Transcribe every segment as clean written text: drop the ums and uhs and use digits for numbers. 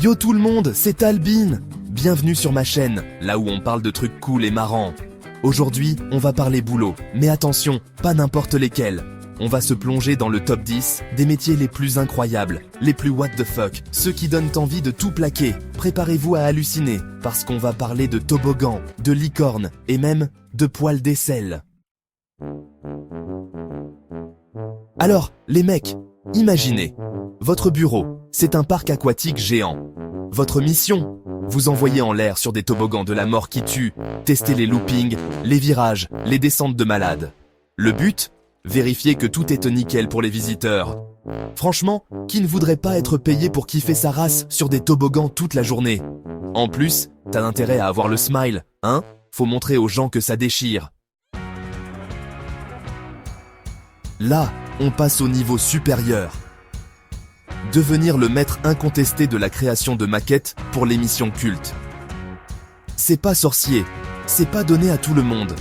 Yo tout le monde, c'est Albin. Bienvenue sur ma chaîne, là où on parle de trucs cool et marrants. Aujourd'hui, on va parler boulot, mais attention, pas n'importe lesquels. On va se plonger dans le top 10 des métiers les plus incroyables, les plus what the fuck, ceux qui donnent envie de tout plaquer. Préparez-vous à halluciner, parce qu'on va parler de toboggan, de licorne et même de poils d'aisselle. Alors, les mecs, imaginez, votre bureau, c'est un parc aquatique géant. Votre mission, vous envoyer en l'air sur des toboggans de la mort qui tue, tester les loopings, les virages, les descentes de malades. Le but, vérifier que tout est nickel pour les visiteurs. Franchement, qui ne voudrait pas être payé pour kiffer sa race sur des toboggans toute la journée? En plus, t'as intérêt à avoir le smile, hein? Faut montrer aux gens que ça déchire. Là, on passe au niveau supérieur. Devenir le maître incontesté de la création de maquettes pour l'émission culte. C'est pas sorcier, c'est pas donné à tout le monde.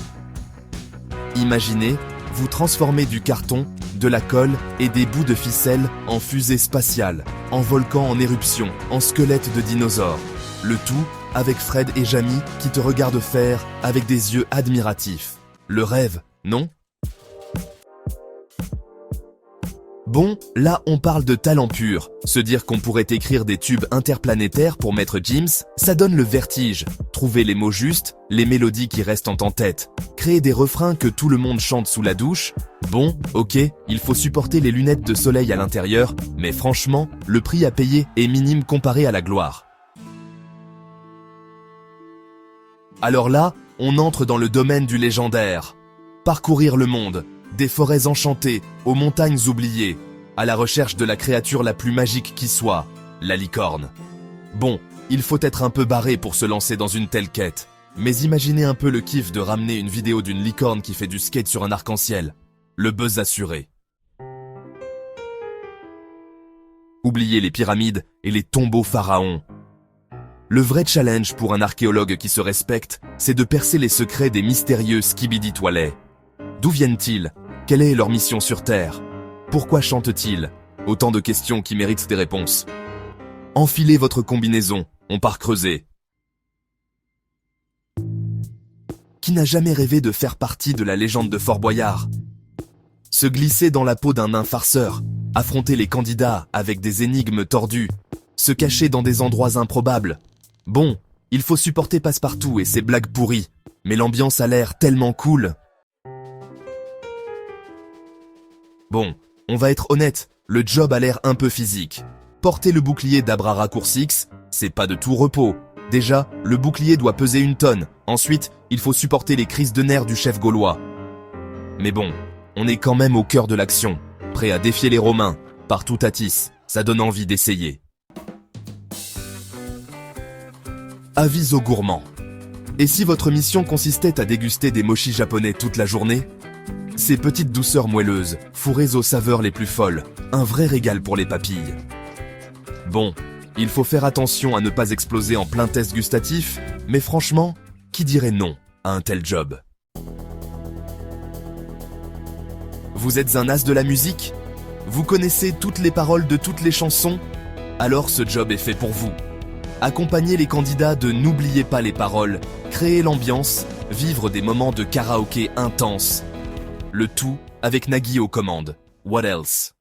Imaginez, vous transformez du carton, de la colle et des bouts de ficelle en fusée spatiale, en volcan en éruption, en squelette de dinosaures. Le tout avec Fred et Jamie qui te regardent faire avec des yeux admiratifs. Le rêve, non ? Bon, là on parle de talent pur. Se dire qu'on pourrait écrire des tubes interplanétaires pour Maître Gims, ça donne le vertige. Trouver les mots justes, les mélodies qui restent en tête. Créer des refrains que tout le monde chante sous la douche. Bon, ok, il faut supporter les lunettes de soleil à l'intérieur, mais franchement, le prix à payer est minime comparé à la gloire. Alors là, on entre dans le domaine du légendaire. Parcourir le monde. Des forêts enchantées, aux montagnes oubliées, à la recherche de la créature la plus magique qui soit, la licorne. Bon, il faut être un peu barré pour se lancer dans une telle quête, mais imaginez un peu le kiff de ramener une vidéo d'une licorne qui fait du skate sur un arc-en-ciel. Le buzz assuré. Oubliez les pyramides et les tombeaux pharaons. Le vrai challenge pour un archéologue qui se respecte, c'est de percer les secrets des mystérieux Skibidi Toilets. D'où viennent-ils? Quelle est leur mission sur Terre? Pourquoi chantent-ils? Autant de questions qui méritent des réponses. Enfilez votre combinaison, on part creuser. Qui n'a jamais rêvé de faire partie de la légende de Fort Boyard? Se glisser dans la peau d'un nain farceur, affronter les candidats avec des énigmes tordues, se cacher dans des endroits improbables. Bon, il faut supporter Passepartout et ses blagues pourries, mais l'ambiance a l'air tellement cool. Bon, on va être honnête, le job a l'air un peu physique. Porter le bouclier d'Abra Raccourcix, c'est pas de tout repos. Déjà, le bouclier doit peser 1 tonne. Ensuite, il faut supporter les crises de nerfs du chef gaulois. Mais bon, on est quand même au cœur de l'action, prêt à défier les Romains. Partout à Tis, ça donne envie d'essayer. Avis aux gourmands. Et si votre mission consistait à déguster des mochis japonais toute la journée ? Ces petites douceurs moelleuses, fourrées aux saveurs les plus folles, un vrai régal pour les papilles. Bon, il faut faire attention à ne pas exploser en plein test gustatif, mais franchement, qui dirait non à un tel job? Vous êtes un as de la musique? Vous connaissez toutes les paroles de toutes les chansons? Alors ce job est fait pour vous. Accompagnez les candidats de n'oubliez pas les paroles, créer l'ambiance, vivre des moments de karaoké intenses. Le tout avec Nagui aux commandes. What else?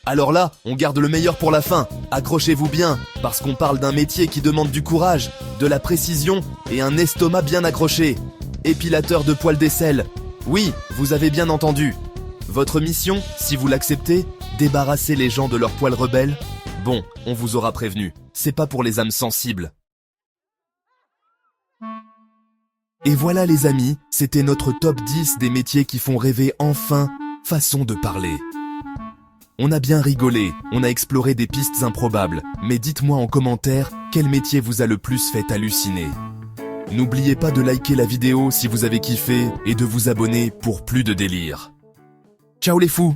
Alors là, on garde le meilleur pour la fin. Accrochez-vous bien, parce qu'on parle d'un métier qui demande du courage, de la précision et un estomac bien accroché. Épilateur de poils d'aisselle. Oui, vous avez bien entendu. Votre mission, si vous l'acceptez, débarrasser les gens de leurs poils rebelles. Bon, on vous aura prévenu, c'est pas pour les âmes sensibles. Et voilà les amis, c'était notre top 10 des métiers qui font rêver enfin, façon de parler. On a bien rigolé, on a exploré des pistes improbables, mais dites-moi en commentaire quel métier vous a le plus fait halluciner. N'oubliez pas de liker la vidéo si vous avez kiffé et de vous abonner pour plus de délire. Ciao les fous!